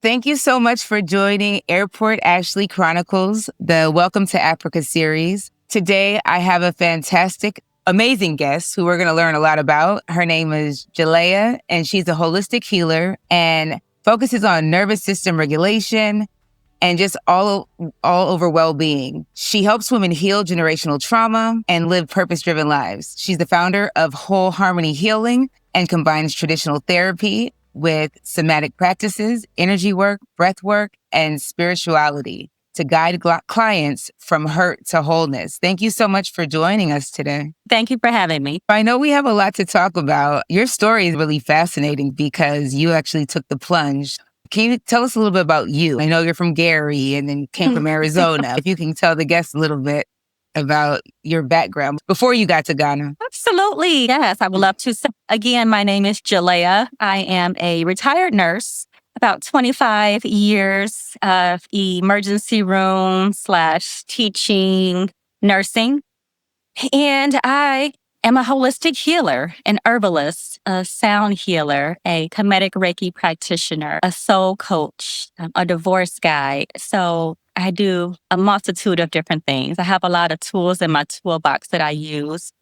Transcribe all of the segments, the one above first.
Thank you so much for joining Airport Ashley Chronicles, the Welcome to Africa series. Today, I have a fantastic, amazing guest who we're going to learn a lot about. Her name is Jaleaa, and she's a holistic healer and focuses on nervous system regulation and just all over well-being. She helps women heal generational trauma and live purpose-driven lives. She's the founder of Whole Harmony Healing and combines traditional therapy with somatic practices, energy work, breath work, and spirituality to guide clients from hurt to wholeness. Thank you so much for joining us today. Thank you for having me. I know we have a lot to talk about. Your story is really fascinating because you actually took the plunge. Can you tell us a little bit about you? I know you're from Gary and then came from Arizona. If you can tell the guests a little bit about your background before you got to Ghana. Absolutely. Yes, I would love to. So, again, my name is Jaleaa. I am a retired nurse, about 25 years of emergency room / teaching nursing. And I am a holistic healer, an herbalist, a sound healer, a Kemetic Reiki practitioner, a soul coach, a divorce guide. So I do a multitude of different things. I have a lot of tools in my toolbox that I use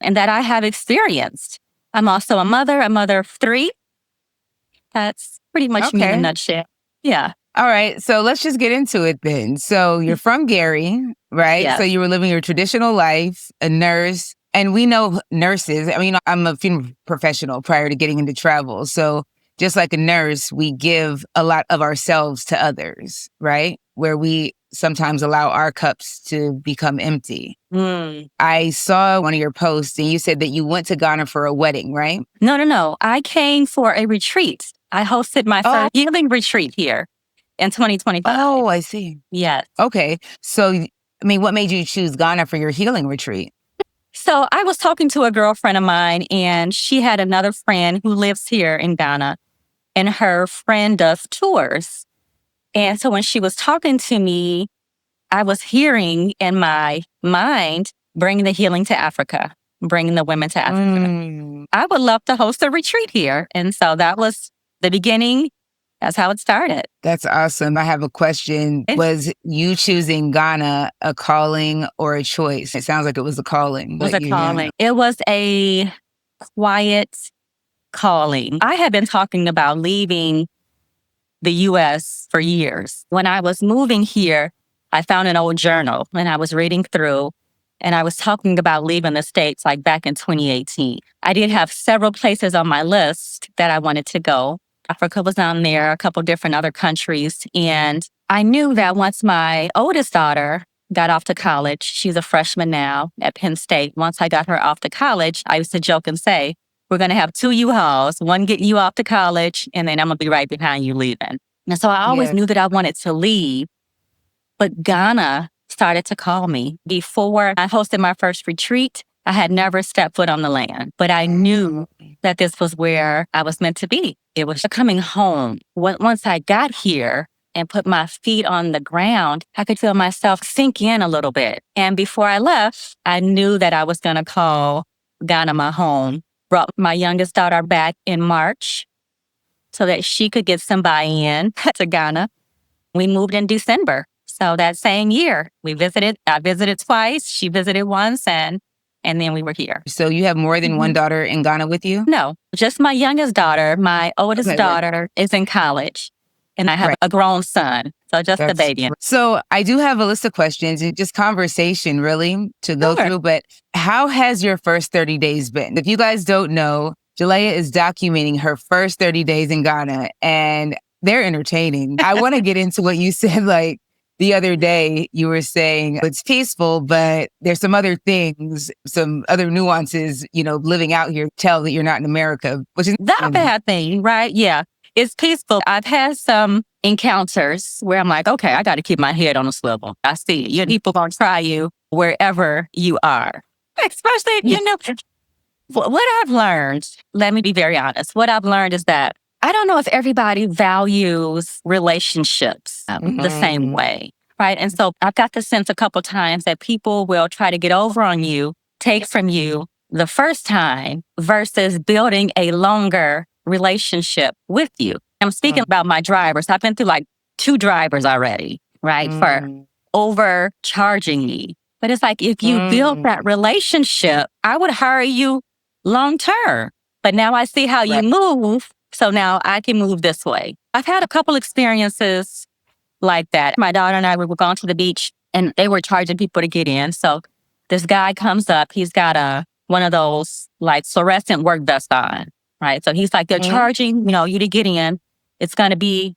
and that I have experienced. I'm also a mother of 3. That's pretty much me in a nutshell. Yeah. All right. So let's just get into it then. So you're from Gary, right? Yes. So you were living your traditional life, a nurse. And we know nurses. I mean, I'm a funeral professional prior to getting into travel. So just like a nurse, we give a lot of ourselves to others, right? Where we sometimes allow our cups to become empty. I saw one of your posts and you said that you went to Ghana for a wedding, right? No. I came for a retreat. I hosted my first healing retreat here in 2025. Oh, I see. Yes. Okay. So, I mean, what made you choose Ghana for your healing retreat? So I was talking to a girlfriend of mine and she had another friend who lives here in Ghana and her friend does tours. And so when she was talking to me, I was hearing in my mind, bringing the healing to Africa, bringing the women to Africa. I would love to host a retreat here. And so that was the beginning. That's how it started. That's awesome. I have a question. Was you choosing Ghana a calling or a choice? It sounds like it was a calling. It was a calling. It was a quiet calling. I had been talking about leaving the U.S. for years. When I was moving here, I found an old journal and I was reading through and I was talking about leaving the States like back in 2018. I did have several places on my list that I wanted to go. Africa was on there, a couple different other countries. And I knew that once my oldest daughter got off to college, she's a freshman now at Penn State. Once I got her off to college, I used to joke and say, we're going to have 2 U-Hauls, one getting you off to college, and then I'm going to be right behind you leaving. And so I always knew that I wanted to leave. But Ghana started to call me. Before I hosted my first retreat, I had never stepped foot on the land, but I knew that this was where I was meant to be. It was coming home. Once I got here and put my feet on the ground, I could feel myself sink in a little bit. And before I left, I knew that I was going to call Ghana my home. Brought my youngest daughter back in March so that she could get some buy-in to Ghana. We moved in December. So that same year, I visited twice, she visited once, and then we were here. So you have more than one daughter in Ghana with you? No, just my youngest daughter. My oldest daughter is in college, and I have a grown son. So just the baby. So I do have a list of questions and just conversation really to go through, but how has your first 30 days been? If you guys don't know, Jaleaa is documenting her first 30 days in Ghana and they're entertaining. I want to get into what you said, like, the other day, you were saying it's peaceful, but there's some other things, some other nuances, living out here, tell that you're not in America, which is not a bad thing, right? Yeah, it's peaceful. I've had some encounters where I'm like, okay, I got to keep my head on a swivel. I see you. People going to try you wherever you are, especially, what I've learned, let me be very honest. What I've learned is that I don't know if everybody values relationships the same way, right? And so I've got the sense a couple times that people will try to get over on you, take from you the first time versus building a longer relationship with you. I'm speaking about my drivers. I've been through like 2 drivers already, right? For overcharging me. But it's like, if you build that relationship, I would hire you long term. But now I see how you move. So now I can move this way. I've had a couple experiences like that. My daughter and I, we were going to the beach and they were charging people to get in. So this guy comes up, he's got one of those like fluorescent work vests on, right? So he's like, they're charging, you to get in. It's going to be,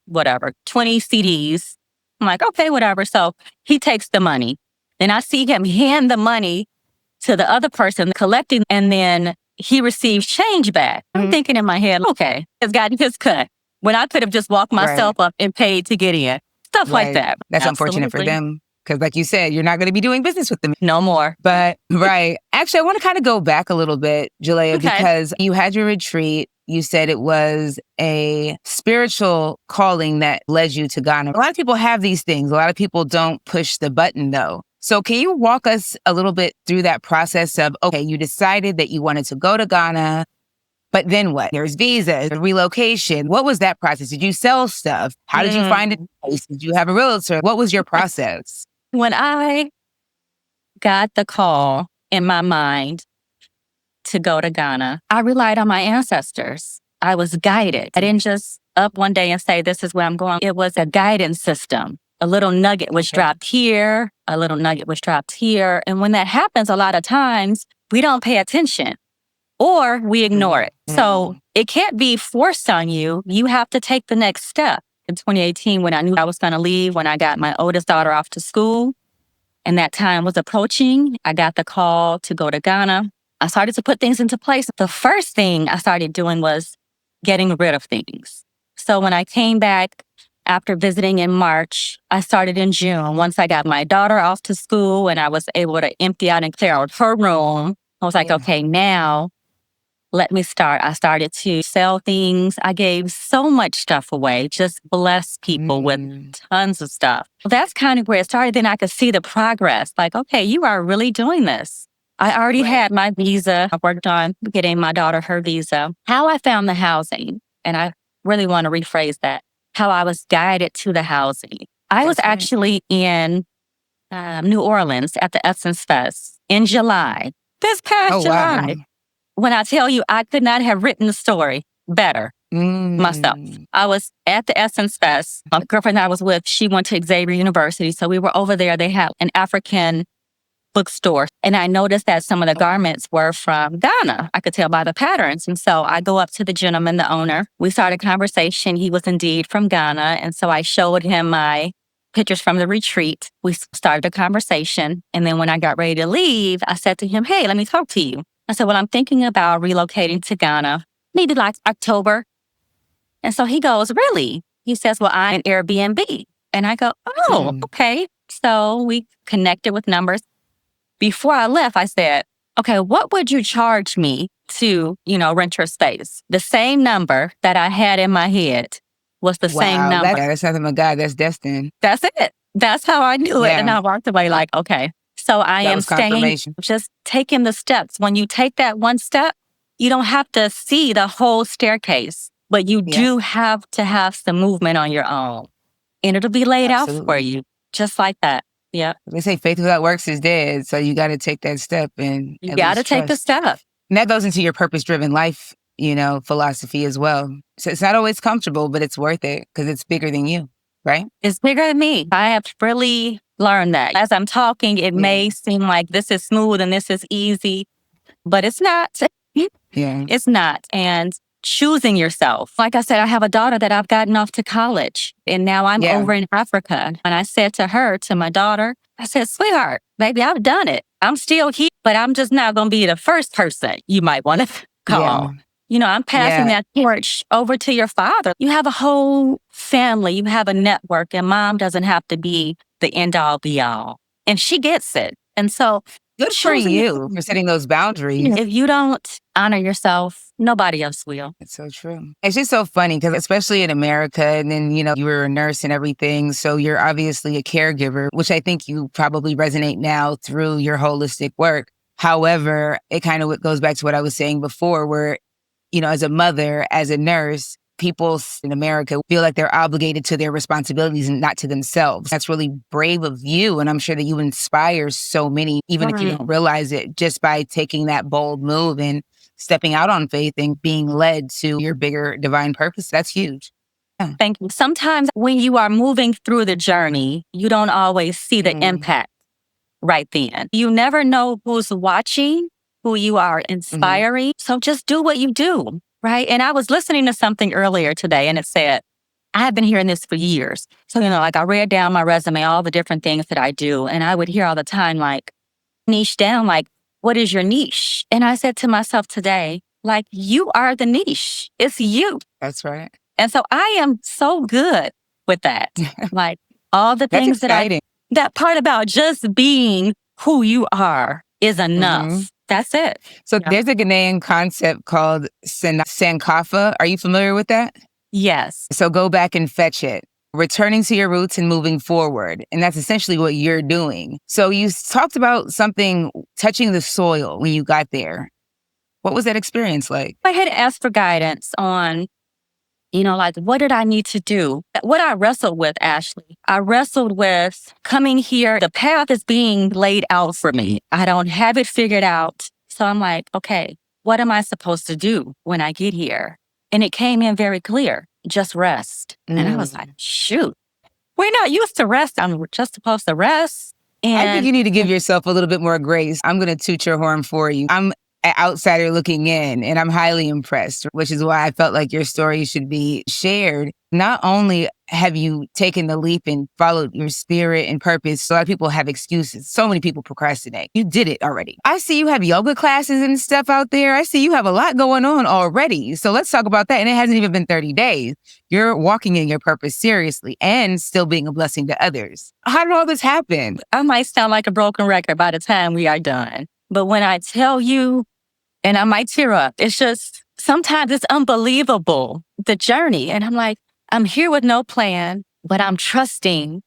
whatever, 20 CDs. I'm like, okay, whatever. So he takes the money. Then I see him hand the money to the other person collecting, and then he receives change back. I'm thinking in my head, okay, he's gotten his cut. When I could have just walked myself up and paid to get in. Stuff like that. That's unfortunate for them. Because like you said, you're not going to be doing business with them. No more. But, Actually, I want to kind of go back a little bit, Jaleaa, because you had your retreat. You said it was a spiritual calling that led you to Ghana. A lot of people have these things. A lot of people don't push the button, though. So can you walk us a little bit through that process of, okay, you decided that you wanted to go to Ghana, but then what? There's visas, relocation. What was that process? Did you sell stuff? How did you find a place? Did you have a realtor? What was your process? When I got the call in my mind to go to Ghana, I relied on my ancestors. I was guided. I didn't just up one day and say, this is where I'm going. It was a guidance system. A little nugget was dropped here, a little nugget was dropped here. And when that happens, a lot of times we don't pay attention or we ignore it. So it can't be forced on you. You have to take the next step. In 2018, when I knew I was going to leave, when I got my oldest daughter off to school and that time was approaching, I got the call to go to Ghana. I started to put things into place. The first thing I started doing was getting rid of things. So when I came back after visiting in March, I started in June. Once I got my daughter off to school and I was able to empty out and clear out her room, I was like, okay, now let me start. I started to sell things. I gave so much stuff away, just bless people with tons of stuff. That's kind of where it started. Then I could see the progress. Like, okay, you are really doing this. I already had my visa. I worked on getting my daughter her visa. How I found the housing, and I really want to rephrase that, how I was guided to the housing. I was actually in New Orleans at the Essence Fest in July, this past July. Wow. When I tell you, I could not have written the story better myself. I was at the Essence Fest. My girlfriend I was with, she went to Xavier University. So we were over there. They had an African bookstore. And I noticed that some of the garments were from Ghana. I could tell by the patterns. And so I go up to the gentleman, the owner. We started a conversation. He was indeed from Ghana. And so I showed him my pictures from the retreat. We started a conversation. And then when I got ready to leave, I said to him, hey, let me talk to you. I said, well, I'm thinking about relocating to Ghana, maybe like October. And so he goes, really? He says, well, I'm an Airbnb. And I go, oh, okay. So we connected with numbers. Before I left, I said, okay, what would you charge me to, rent your space? The same number that I had in my head was the same number. That's nothing but God. That's destined. That's it. That's how I knew it. And I walked away like, okay. So I am staying, just taking the steps. When you take that one step, you don't have to see the whole staircase, but you do have to have some movement on your own. And it'll be laid out for you, just like that. Yeah. They say faith without works is dead. So you got to take that step and you got to take the step. And that goes into your purpose-driven life, philosophy as well. So it's not always comfortable, but it's worth it because it's bigger than you, right? It's bigger than me. I have really learned that. As I'm talking, it may seem like this is smooth and this is easy, but it's not. It's not. And choosing yourself. Like I said, I have a daughter that I've gotten off to college and now I'm over in Africa. And I said to my daughter, I said, sweetheart, baby, I've done it. I'm still here, but I'm just not going to be the first person you might want to call. I'm passing that torch over to your father. You have a whole family. You have a network and mom doesn't have to be the end all be all. And she gets it. And so good for you for setting those boundaries. If you don't honor yourself, nobody else will. It's so true. It's just so funny because especially in America, and then, you were a nurse and everything. So you're obviously a caregiver, which I think you probably resonate now through your holistic work. However, it kind of goes back to what I was saying before where, as a mother, as a nurse, people in America feel like they're obligated to their responsibilities and not to themselves. That's really brave of you. And I'm sure that you inspire so many, even if you don't realize it, just by taking that bold move and stepping out on faith and being led to your bigger divine purpose. That's huge. Yeah. Thank you. Sometimes when you are moving through the journey, you don't always see the impact right then. You never know who's watching, who you are inspiring. So just do what you do, right? And I was listening to something earlier today and it said, I have been hearing this for years. So, like I read down my resume, all the different things that I do. And I would hear all the time, like, niche down, like, what is your niche? And I said to myself today, like, you are the niche. It's you. That's right. And so I am so good with that. Like all the things that part about just being who you are is enough. That's it. So there's a Ghanaian concept called Sankofa. Are you familiar with that? Yes. So go back and fetch it. Returning to your roots and moving forward. And that's essentially what you're doing. So you talked about something touching the soil when you got there. What was that experience like? I had asked for guidance on, like, what did I need to do? What I wrestled with, Ashley, I wrestled with coming here. The path is being laid out for me. I don't have it figured out. So I'm like, okay, what am I supposed to do when I get here? And it came in very clear, just rest. And I was like, shoot, we're not used to rest. I'm just supposed to rest. And I think you need to give yourself a little bit more grace. I'm going to toot your horn for you. I'm an outsider looking in, and I'm highly impressed, which is why I felt like your story should be shared. Not only have you taken the leap and followed your spirit and purpose, a lot of people have excuses. So many people procrastinate. You did it already. I see you have yoga classes and stuff out there. I see you have a lot going on already. So let's talk about that. And it hasn't even been 30 days. You're walking in your purpose seriously and still being a blessing to others. How did all this happen? I might sound like a broken record by the time we are done. But when I tell you, and I might tear up, it's just, sometimes it's unbelievable, the journey. And I'm like, I'm here with no plan, but I'm trusting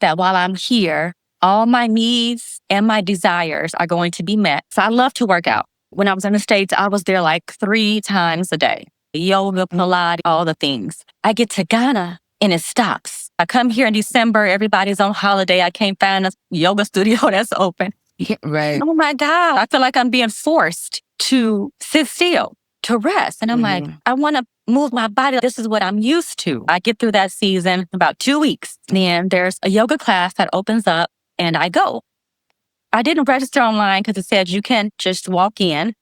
that while I'm here, all my needs and my desires are going to be met. So I love to work out. When I was in the States, I was there like 3 times a day. Yoga, Pilates, all the things. I get to Ghana and it stops. I come here in December, everybody's on holiday. I can't find a yoga studio that's open. Yeah, right. Oh my God. I feel like I'm being forced to sit still, to rest. And I'm like, I want to move my body. This is what I'm used to. I get through that season about 2 weeks. Then there's a yoga class that opens up and I go. I didn't register online because it said you can just walk in.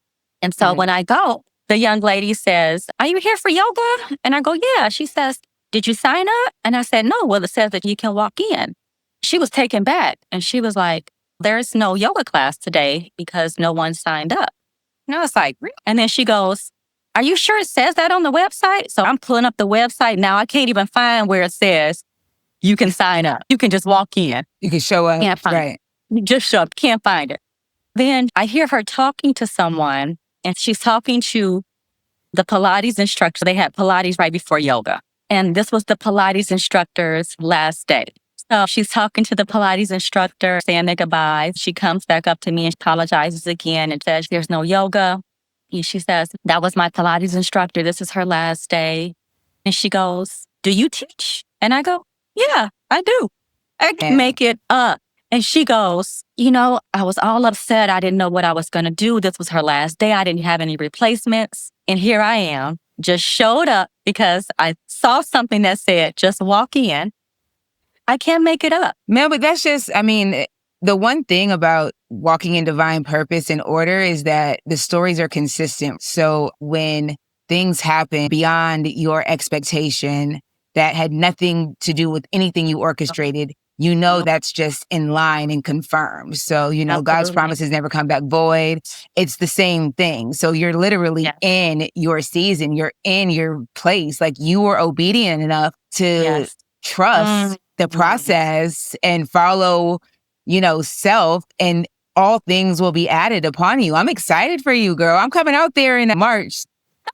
And so when I go, the young lady says, are you here for yoga? And I go, yeah. She says, did you sign up? And I said, no. Well, it says that you can walk in. She was taken back and she was like, there's no yoga class today because no one signed up. And I was like, really? And then she goes, are you sure it says that on the website? So I'm pulling up the website now. I can't even find where it says you can sign up. You can just walk in. You can show up. Can't find it. You just show up. Can't find it. Then I hear her talking to someone and she's talking to the Pilates instructor. They had Pilates right before yoga. And this was the Pilates instructor's last day. So she's talking to the Pilates instructor, saying their goodbyes. She comes back up to me and apologizes again and says, there's no yoga. And she says, that was my Pilates instructor. This is her last day. And she goes, do you teach? And I go, yeah, I do. I can make it up. And she goes, I was all upset. I didn't know what I was going to do. This was her last day. I didn't have any replacements. And here I am, just showed up because I saw something that said, just walk in. I can't make it up. Man, but that's just, the one thing about walking in divine purpose and order is that the stories are consistent. So when things happen beyond your expectation that had nothing to do with anything you orchestrated, that's just in line and confirmed. So, God's promises never come back void. It's the same thing. So you're literally in your season. You're in your place. Like you were obedient enough to trust the process and follow, self, and all things will be added upon you. I'm excited for you, girl. I'm coming out there in March.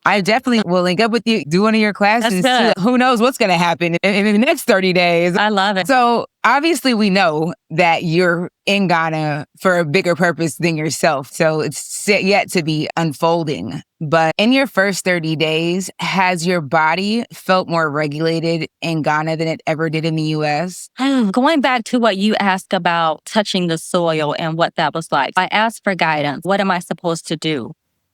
I definitely will link up with you, do one of your classes too. good. Who knows what's going to happen in the next 30 days. I love it. So obviously we know that you're in Ghana for a bigger purpose than yourself. So it's yet to be unfolding. But in your first 30 days, has your body felt more regulated in Ghana than it ever did in the US? Going back to what you asked about touching the soil and what that was like, I asked for guidance. What am I supposed to do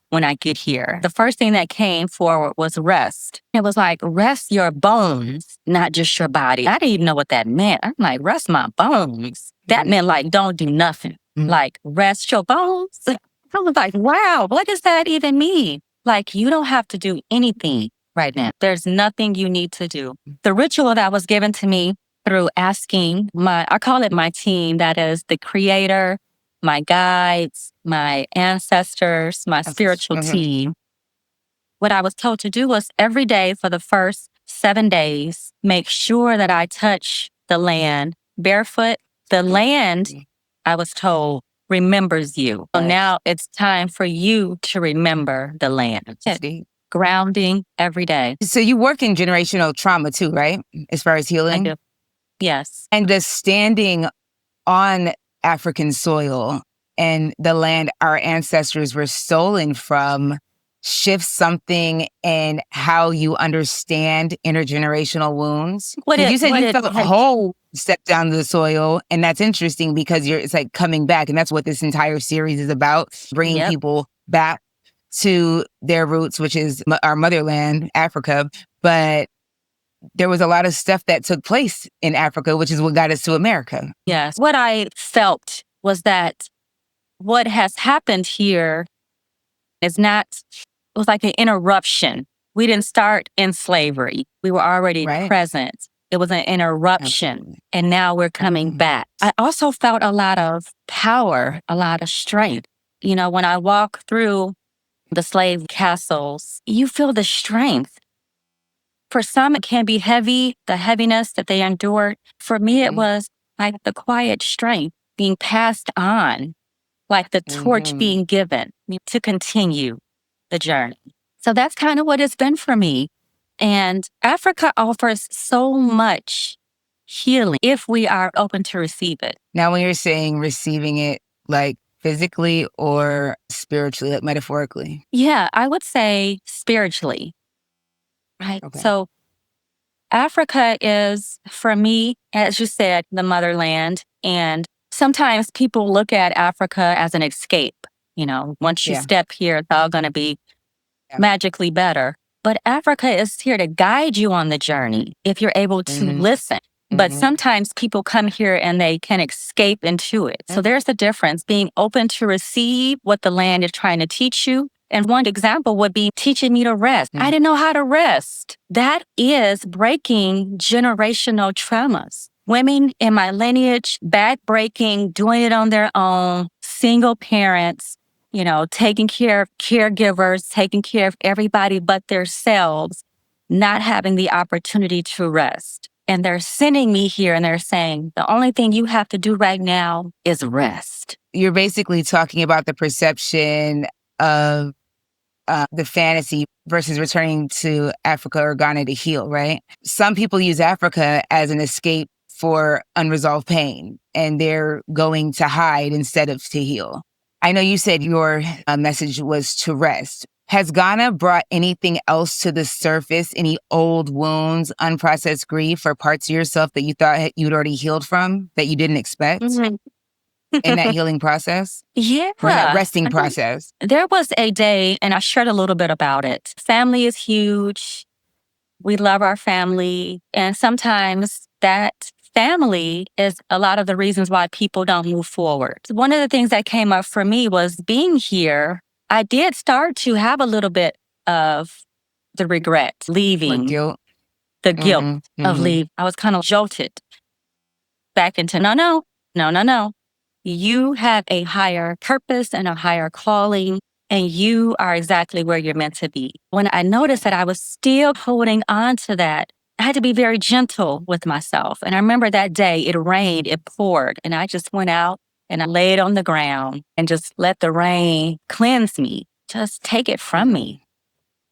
when I get here? The first thing that came forward was rest. It was like, rest your bones, not just your body. I didn't even know what that meant. I'm like, rest my bones. That meant like, don't do nothing. Like, rest your bones. I was like, wow, what does that even mean? Like, you don't have to do anything right now. There's nothing you need to do. The ritual that was given to me through asking I call it my team, that is the creator, my guides, my ancestors, my spiritual team. What I was told to do was every day for the first 7 days, make sure that I touch the land barefoot. The land, I was told, remembers you. So now it's time for you to remember the land. Grounding every day. So you work in generational trauma too, right? As far as healing? I do. Yes. And the standing on African soil and the land our ancestors were stolen from shifts something in how you understand intergenerational wounds? You said you felt whole step down to the soil, and that's interesting because it's like coming back, and that's what this entire series is about, bringing people back to their roots, which is our motherland, Africa. But there was a lot of stuff that took place in Africa, which is what got us to America. Yes. What I felt was that what has happened here is not, it was like an interruption. We didn't start in slavery. We were already present. It was an interruption. Absolutely. And now we're coming back. I also felt a lot of power, a lot of strength. You know, when I walk through the slave castles, you feel the strength. For some, it can be heavy, the heaviness that they endured. For me, it was like the quiet strength being passed on, like the torch being given to continue the journey. So that's kind of what it's been for me. And Africa offers so much healing if we are open to receive it. Now, when you're saying receiving it, like physically or spiritually, like metaphorically? Yeah, I would say spiritually. Right. Okay. So Africa is, for me, as you said, the motherland. And sometimes people look at Africa as an escape. You know, once you step here, it's all going to be magically better. But Africa is here to guide you on the journey if you're able to listen. But sometimes people come here and they can escape into it. So there's the difference, being open to receive what the land is trying to teach you. And one example would be teaching me to rest. I didn't know how to rest. That is breaking generational traumas. Women in my lineage, back-breaking, doing it on their own, single parents, you know, taking care of caregivers, taking care of everybody but themselves, not having the opportunity to rest. And they're sending me here and they're saying, the only thing you have to do right now is rest. You're basically talking about the perception of the fantasy versus returning to Africa or Ghana to heal, right? Some people use Africa as an escape for unresolved pain, and they're going to hide instead of to heal. I know you said your message was to rest. Has Ghana brought anything else to the surface? Any old wounds, unprocessed grief, or parts of yourself that you thought you'd already healed from that you didn't expect? In that healing process? Yeah. Or that resting process? There was a day, and I shared a little bit about it. Family is huge. We love our family. And sometimes that family is a lot of the reasons why people don't move forward. One of the things that came up for me was being here. I did start to have a little bit of the regret, leaving. The guilt of leaving. I was kind of jolted back into, no. You have a higher purpose and a higher calling, and you are exactly where you're meant to be. When I noticed that I was still holding on to that, I had to be very gentle with myself. And I remember that day, it rained, it poured, and I just went out and I laid on the ground and just let the rain cleanse me, just take it from me.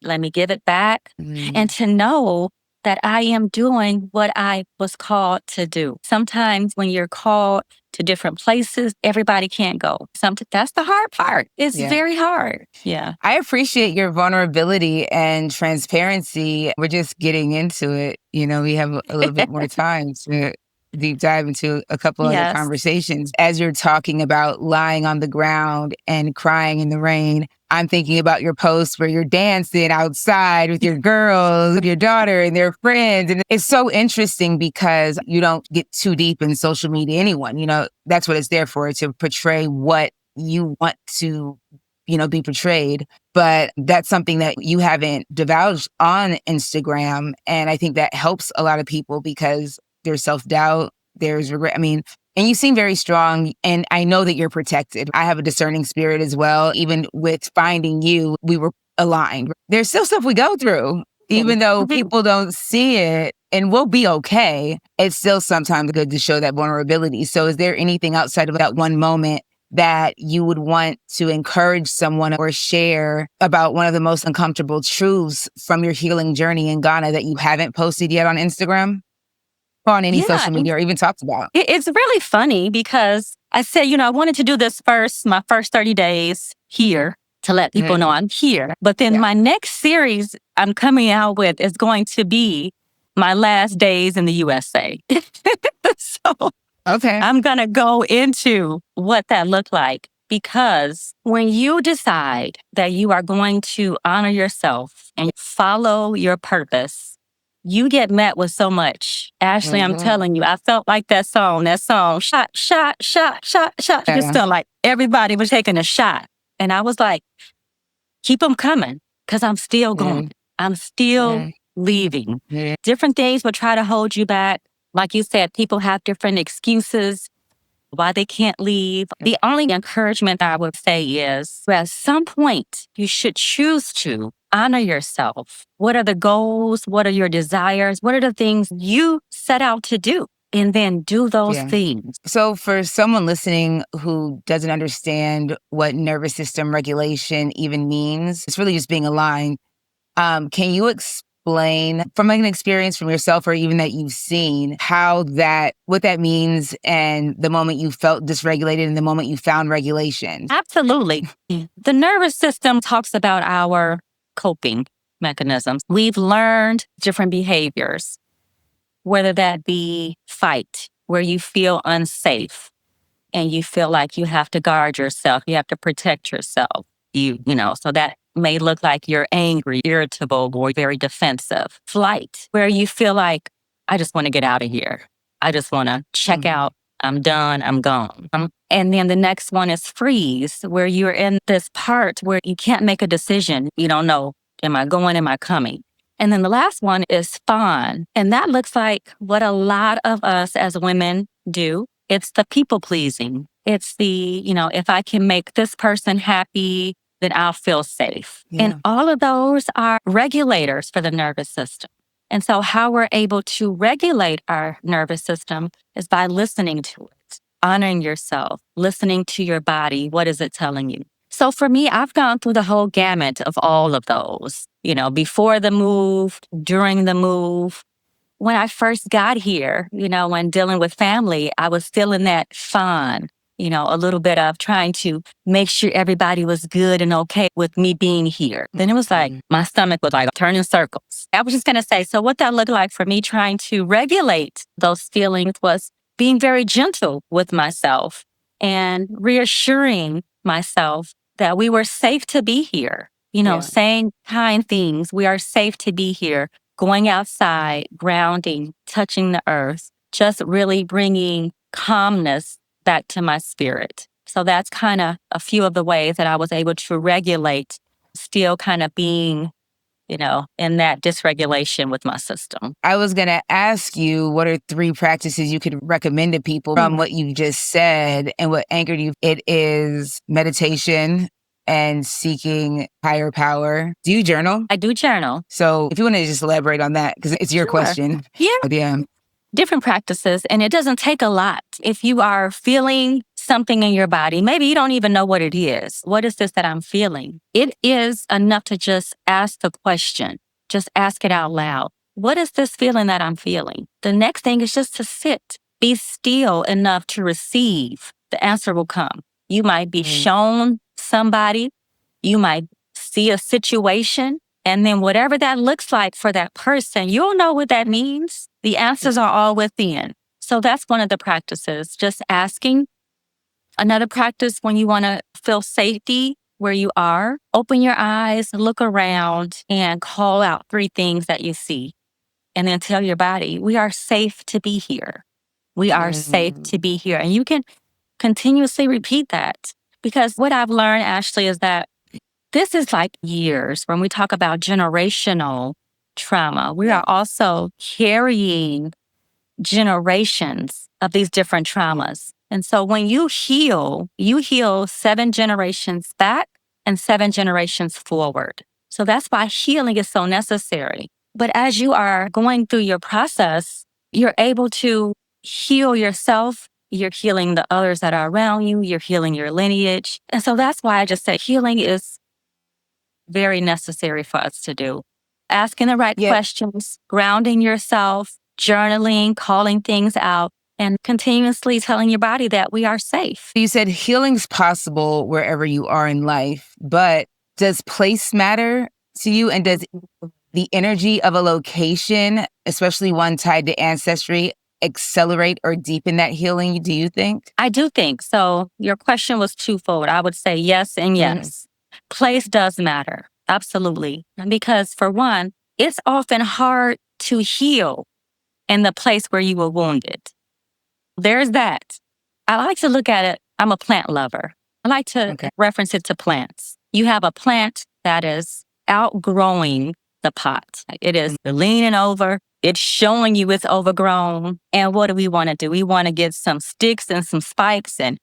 Let me give it back. And to know that I am doing what I was called to do. Sometimes when you're called to different places, everybody can't go. That's the hard part. It's very hard. Yeah. I appreciate your vulnerability and transparency. We're just getting into it. You know, we have a little bit more time to deep dive into a couple other conversations. As you're talking about lying on the ground and crying in the rain, I'm thinking about your posts where you're dancing outside with your girls, with your daughter and their friends. And it's so interesting because you don't get too deep in social media, anyone. You know, that's what it's there for, to portray what you want to, you know, be portrayed. But that's something that you haven't divulged on Instagram. And I think that helps a lot of people because there's self-doubt, there's regret. I mean, and you seem very strong, and I know that you're protected. I have a discerning spirit as well. Even with finding you, we were aligned. There's still stuff we go through, even though people don't see it, and we'll be okay. It's still sometimes good to show that vulnerability. So is there anything outside of that one moment that you would want to encourage someone or share about one of the most uncomfortable truths from your healing journey in Ghana that you haven't posted yet on Instagram? On any social media or even talked about? It's really funny because I said, you know, I wanted to do this my first 30 days here to let people know I'm here. But then my next series I'm coming out with is going to be my last days in the USA. So I'm going to go into what that looked like, because when you decide that you are going to honor yourself and follow your purpose, you get met with so much. Ashley, I'm telling you, I felt like that song, shot, shot, shot, shot, shot. Just felt like everybody was taking a shot. And I was like, keep them coming, because I'm still going. I'm still leaving. Different things will try to hold you back. Like you said, people have different excuses why they can't leave. The only encouragement I would say is, at some point, you should choose to honor yourself. What are the goals? What are your desires? What are the things you set out to do? And then do those things. So for someone listening who doesn't understand what nervous system regulation even means, it's really just being aligned. Can you explain from like an experience from yourself or even that you've seen what that means and the moment you felt dysregulated and the moment you found regulation? Absolutely. The nervous system talks about our coping mechanisms. We've learned different behaviors, whether that be fight, where you feel unsafe and you feel like you have to guard yourself, you have to protect yourself. You know, so that may look like you're angry, irritable, or very defensive. Flight, where you feel like, I just want to get out of here. I just want to check out. I'm done. I'm gone. And then the next one is freeze, where you're in this part where you can't make a decision. You don't know, am I going? Am I coming? And then the last one is fawn. And that looks like what a lot of us as women do. It's the people pleasing. It's the, you know, if I can make this person happy, then I'll feel safe. And all of those are regulators for the nervous system. And so how we're able to regulate our nervous system is by listening to it, honoring yourself, listening to your body. What is it telling you? So for me, I've gone through the whole gamut of all of those, you know, before the move, during the move. When I first got here, you know, when dealing with family, I was still in that fawn, you know, a little bit of trying to make sure everybody was good and okay with me being here. Then it was like, my stomach was like turning circles. I was just going to say, so what that looked like for me trying to regulate those feelings was being very gentle with myself and reassuring myself that we were safe to be here, you know, saying kind things. We are safe to be here, going outside, grounding, touching the earth, just really bringing calmness back to my spirit. So that's kind of a few of the ways that I was able to regulate, still kind of being, you know, in that dysregulation with my system. I was going to ask you, what are 3 practices you could recommend to people from what you just said and what anchored you? It is meditation and seeking higher power. Do you journal? I do journal. So if you want to just elaborate on that, because it's your question. Yeah. Different practices, and it doesn't take a lot. If you are feeling something in your body. Maybe you don't even know what it is. What is this that I'm feeling? It is enough to just ask the question. Just ask it out loud. What is this feeling that I'm feeling? The next thing is just to sit, be still enough to receive. The answer will come. You might be shown somebody, you might see a situation, and then whatever that looks like for that person, you'll know what that means. The answers are all within. So that's one of the practices, just asking. Another practice when you want to feel safety where you are, open your eyes, look around, and call out 3 things that you see. And then tell your body, we are safe to be here. We are safe to be here. And you can continuously repeat that. Because what I've learned, Ashley, is that this is like years. When we talk about generational trauma, we are also carrying generations of these different traumas. And so when you heal 7 generations back and 7 generations forward. So that's why healing is so necessary. But as you are going through your process, you're able to heal yourself. You're healing the others that are around you. You're healing your lineage. And so that's why I just said healing is very necessary for us to do. Asking the right questions, grounding yourself, journaling, calling things out, and continuously telling your body that we are safe. You said healing's possible wherever you are in life, but does place matter to you? And does the energy of a location, especially one tied to ancestry, accelerate or deepen that healing, do you think? I do think so. Your question was twofold. I would say yes and yes. Place does matter. Absolutely. Because for one, it's often hard to heal in the place where you were wounded. There's that. I like to look at it. I'm a plant lover. I like to reference it to plants. You have a plant that is outgrowing the pot. It is leaning over. It's showing you it's overgrown. And what do we want to do? We want to get some sticks and some spikes and,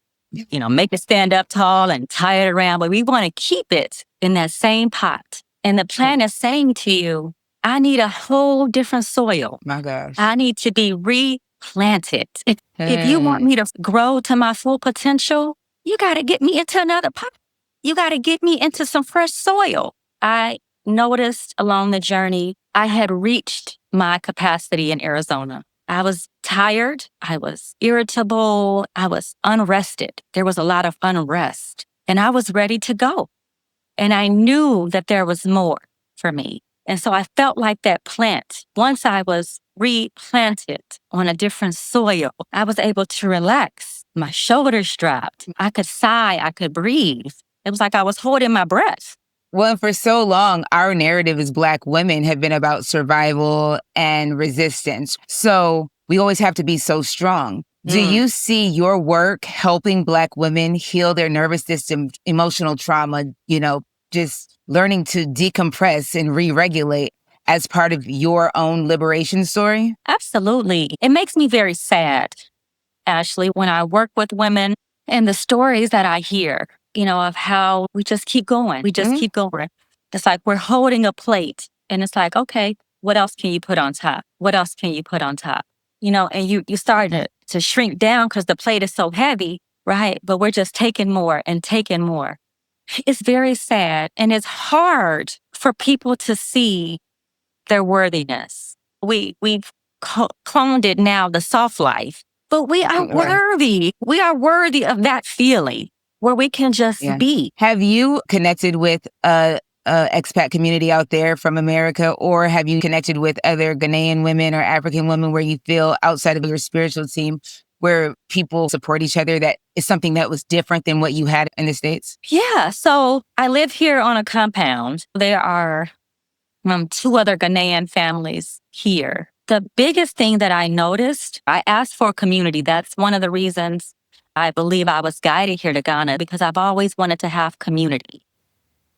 make it stand up tall and tie it around. But we want to keep it in that same pot. And the plant is saying to you, I need a whole different soil. My gosh. I need to be replanted. If you want me to grow to my full potential, you got to get me into another pot. You got to get me into some fresh soil. I noticed along the journey, I had reached my capacity in Arizona. I was tired. I was irritable. I was unrested. There was a lot of unrest, and I was ready to go. And I knew that there was more for me. And so I felt like that plant. Once I was replanted on a different soil, I was able to relax. My shoulders dropped. I could sigh. I could breathe. It was like I was holding my breath. Well, and for so long, our narrative as Black women have been about survival and resistance. So we always have to be so strong. Do you see your work helping Black women heal their nervous system, emotional trauma, just learning to decompress and re-regulate as part of your own liberation story? Absolutely. It makes me very sad, Ashley, when I work with women and the stories that I hear, of how we just keep going. We just keep going. It's like we're holding a plate and it's like, okay, what else can you put on top? What else can you put on top? And you start to shrink down because the plate is so heavy, right? But we're just taking more and taking more. It's very sad. And it's hard for people to see their worthiness. We've cloned it now, the soft life, but we are worthy. We are worthy of that feeling where we can just be. Have you connected with a expat community out there from America, or have you connected with other Ghanaian women or African women where you feel outside of your spiritual team where people support each other that is something that was different than what you had in the States? Yeah. So I live here on a compound. There are 2 other Ghanaian families here. The biggest thing that I noticed, I asked for community. That's one of the reasons I believe I was guided here to Ghana, because I've always wanted to have community.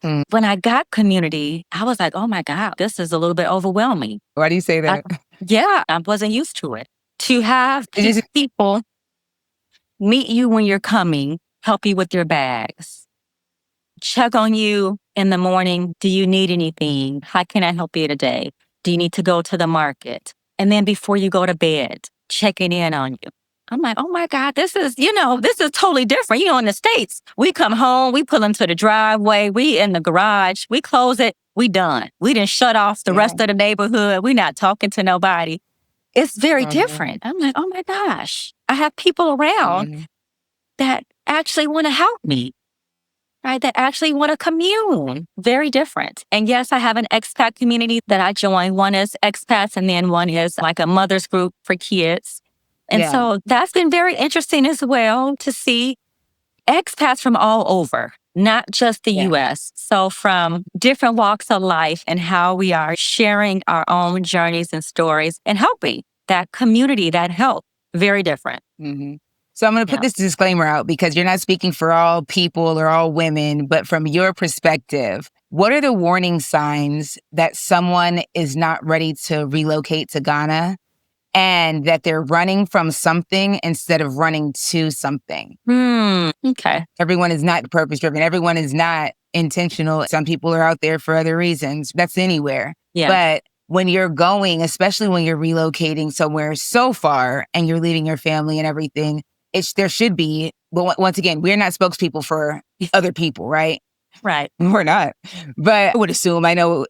When I got community, I was like, oh my God, this is a little bit overwhelming. Why do you say that? I wasn't used to it. To have people meet you when you're coming, help you with your bags, check on you in the morning. Do you need anything? How can I help you today? Do you need to go to the market? And then before you go to bed, checking in on you. It's like we're holding a plate and it's like, okay, what else can you put on top? What else can you put on top? And it's very sad. And it's hard for people to see their worthiness. We cloned it now, the soft life, but we are worthy of that feeling where we can just be. I'm like, oh my God, this is totally different. In the States, we come home, we pull into the driveway, we in the garage, we close it, we done. We didn't shut off the rest of the neighborhood. We not talking to nobody. It's very different. I'm like, oh my gosh, I have people around that actually want to help me, right? That actually want to commune. Very different. And yes, I have an expat community that I join. One is expats and then one is like a mother's group for kids. And so that's been very interesting as well to see expats from all over, not just the US. So from different walks of life and how we are sharing our own journeys and stories and helping that community, that help, very different. So I'm going to put this disclaimer out because you're not speaking for all people or all women, but from your perspective, what are the warning signs that someone is not ready to relocate to Ghana and that they're running from something instead of running to something? Okay. Everyone is not purpose-driven. Everyone is not intentional. Some people are out there for other reasons. That's anywhere. Yeah. But when you're going, especially when you're relocating somewhere so far and you're leaving your family and everything, there should be, but once again, we're not spokespeople for other people, right? Right. We're not. But I would assume, I know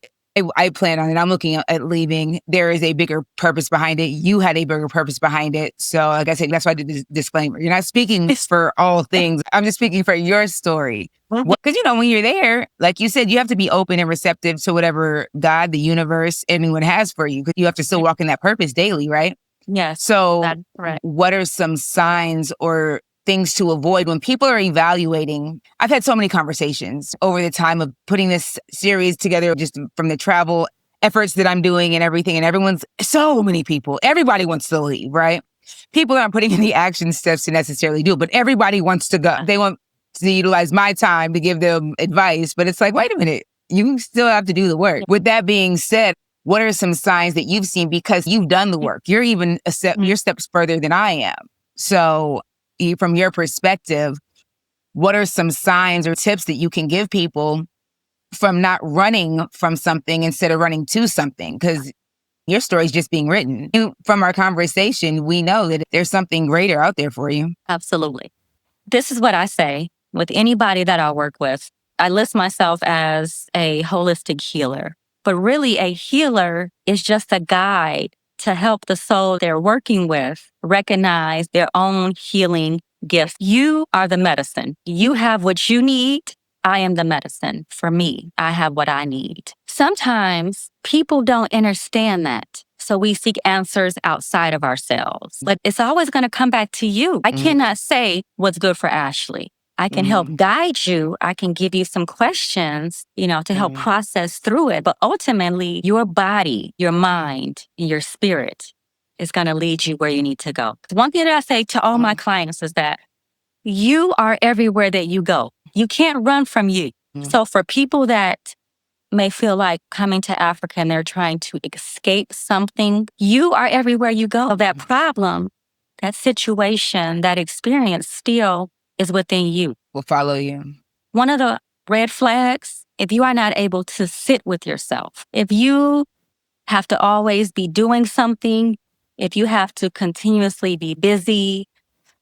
I plan on it. I'm looking at leaving. There is a bigger purpose behind it. You had a bigger purpose behind it. So like I said, that's why I did this disclaimer. You're not speaking for all things. I'm just speaking for your story. Because, when you're there, like you said, you have to be open and receptive to whatever God, the universe, anyone has for you. Because you have to still walk in that purpose daily, right? Yes. So that's correct. What are some signs or things to avoid when people are evaluating? I've had so many conversations over the time of putting this series together, just from the travel efforts that I'm doing and everything. And so many people, everybody wants to leave, right? People aren't putting in the action steps to necessarily do it, but everybody wants to go. They want to utilize my time to give them advice, but it's like, wait a minute, you still have to do the work. With that being said, what are some signs that you've seen because you've done the work? You're even you're steps further than I am. So from your perspective, what are some signs or tips that you can give people from not running from something instead of running to something? Because your story's just being written. From our conversation, we know that there's something greater out there for you. Absolutely. This is what I say with anybody that I work with. I list myself as a holistic healer, but really a healer is just a guide to help the soul they're working with recognize their own healing gifts. You are the medicine. You have what you need. I am the medicine. For me, I have what I need. Sometimes people don't understand that. So we seek answers outside of ourselves. But it's always going to come back to you. I cannot say what's good for Ashley. I can help guide you. I can give you some questions, to help process through it. But ultimately, your body, your mind, and your spirit is going to lead you where you need to go. One thing that I say to all my clients is that you are everywhere that you go. You can't run from you. So for people that may feel like coming to Africa and they're trying to escape something, you are everywhere you go. That problem, that situation, that experience still is within you. Will follow you. One of the red flags, if you are not able to sit with yourself, if you have to always be doing something, if you have to continuously be busy,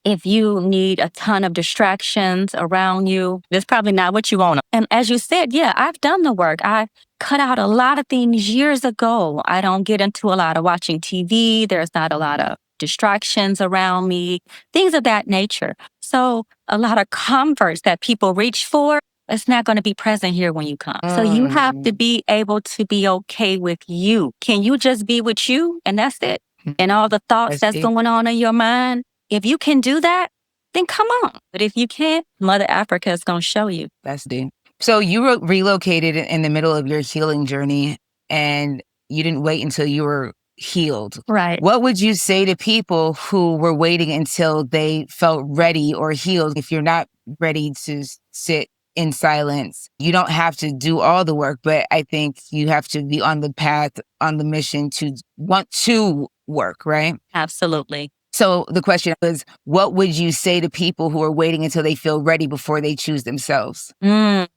if you need a ton of distractions around you, that's probably not what you want. And as you said, I've done the work. I cut out a lot of things years ago. I don't get into a lot of watching TV. There's not a lot of distractions around me, things of that nature. So a lot of comforts that people reach for, it's not going to be present here when you come. So you have to be able to be okay with you. Can you just be with you? And that's it. And all the thoughts that's going on in your mind. If you can do that, then come on. But if you can't, Mother Africa is going to show you. That's deep. So you relocated in the middle of your healing journey and you didn't wait until you were healed. Right. What would you say to people who were waiting until they felt ready or healed? If you're not ready to sit in silence, you don't have to do all the work, but I think you have to be on the path, on the mission to want to work, right? Absolutely. So the question was, what would you say to people who are waiting until they feel ready before they choose themselves? Don't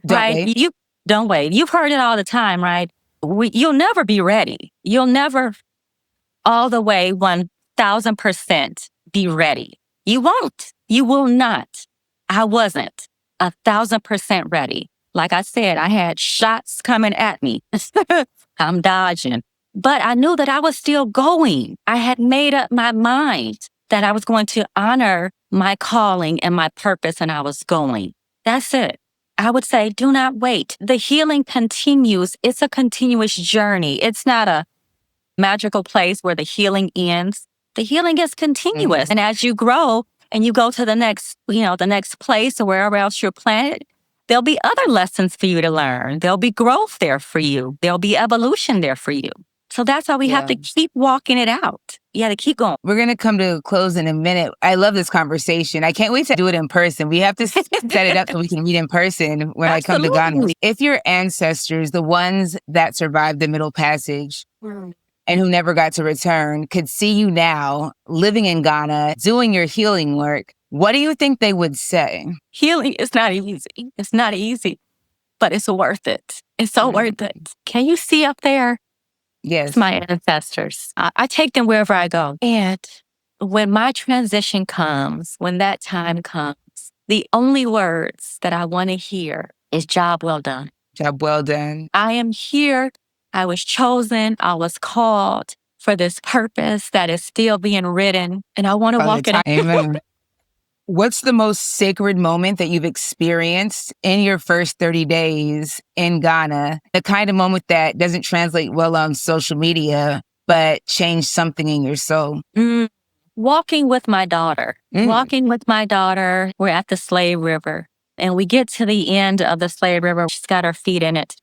wait. You don't wait. You've heard it all the time, right? You'll never be ready. You'll never all the way 1000% be ready. You won't. You will not. I wasn't 1,000% ready. Like I said, I had shots coming at me. I'm dodging. But I knew that I was still going. I had made up my mind that I was going to honor my calling and my purpose, and I was going. That's it. I would say, do not wait. The healing continues. It's a continuous journey. It's not a magical place where the healing ends. The healing is continuous. And as you grow and you go to the next, the next place or wherever else you're planted, there'll be other lessons for you to learn. There'll be growth there for you. There'll be evolution there for you. So that's why we have to keep walking it out. You got to keep going. We're going to come to a close in a minute. I love this conversation. I can't wait to do it in person. We have to set it up so we can meet in person when I come to Ghana. If your ancestors, the ones that survived the Middle Passage and who never got to return, could see you now living in Ghana, doing your healing work, what do you think they would say? Healing is not easy. It's not easy, but it's worth it. It's so worth it. Can you see up there? Yes. It's my ancestors. I take them wherever I go. And when my transition comes, when that time comes, the only words that I want to hear is job well done. Job well done. I am here. I was chosen. I was called for this purpose that is still being written. And I want to walk it out. Amen. What's the most sacred moment that you've experienced in your first 30 days in Ghana? The kind of moment that doesn't translate well on social media, but changed something in your soul? Walking with my daughter. Walking with my daughter. We're at the Slave River. And we get to the end of the Slave River. She's got her feet in it.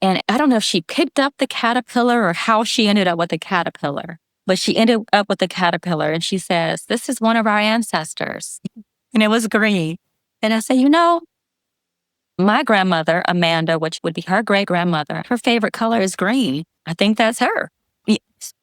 And I don't know if she picked up the caterpillar or how she ended up with the caterpillar. But she ended up with the caterpillar and she says, "This is one of our ancestors." And it was green. And I said, my grandmother, Amanda, which would be her great-grandmother, her favorite color is green. I think that's her. Yes.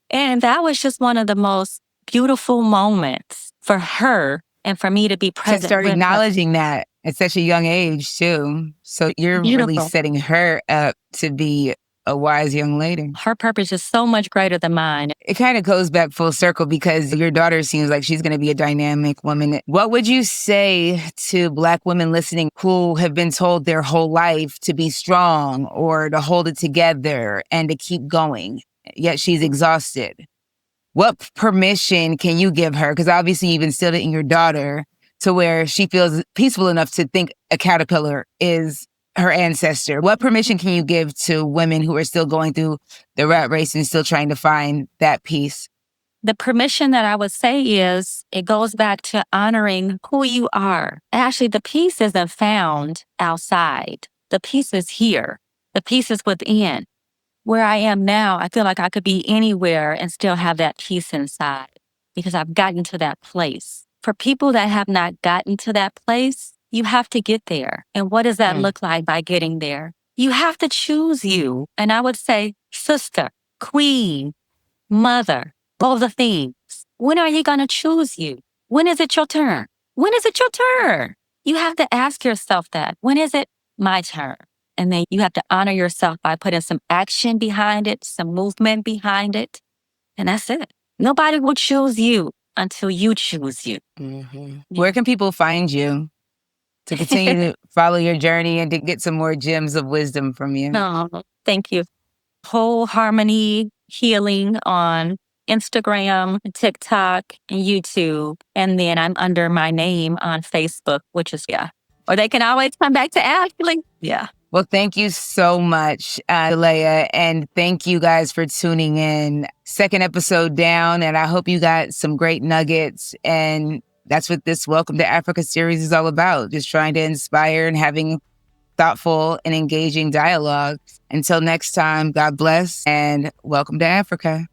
And that was just one of the most beautiful moments for her and for me to be present. To start acknowledging that at such a young age, too. So you're really setting her up to be a wise young lady. Her purpose is so much greater than mine. It kind of goes back full circle because your daughter seems like she's going to be a dynamic woman. What would you say to Black women listening who have been told their whole life to be strong or to hold it together and to keep going, yet she's exhausted? What permission can you give her? Because obviously you've instilled it in your daughter to where she feels peaceful enough to think a caterpillar is her ancestor. What permission can you give to women who are still going through the rat race and still trying to find that peace? The permission that I would say is it goes back to honoring who you are. Actually, the peace isn't found outside. The peace is here. The peace is within. Where I am now, I feel like I could be anywhere and still have that peace inside because I've gotten to that place. For people that have not gotten to that place, you have to get there. And what does that look like by getting there? You have to choose you. And I would say, sister, queen, mother, all the things. When are you going to choose you? When is it your turn? When is it your turn? You have to ask yourself that. When is it my turn? And then you have to honor yourself by putting some action behind it, some movement behind it. And that's it. Nobody will choose you until you choose you. Where can people find you to continue to follow your journey and to get some more gems of wisdom from you? No, thank you. Whole Harmony Healing on Instagram, TikTok, and YouTube. And then I'm under my name on Facebook, which is, Or they can always come back to Ashley. Well, thank you so much, Jaleaa, and thank you guys for tuning in. Second episode down, and I hope you got some great nuggets. And that's what this Welcome to Africa series is all about, just trying to inspire and having thoughtful and engaging dialogue. Until next time, God bless, and welcome to Africa.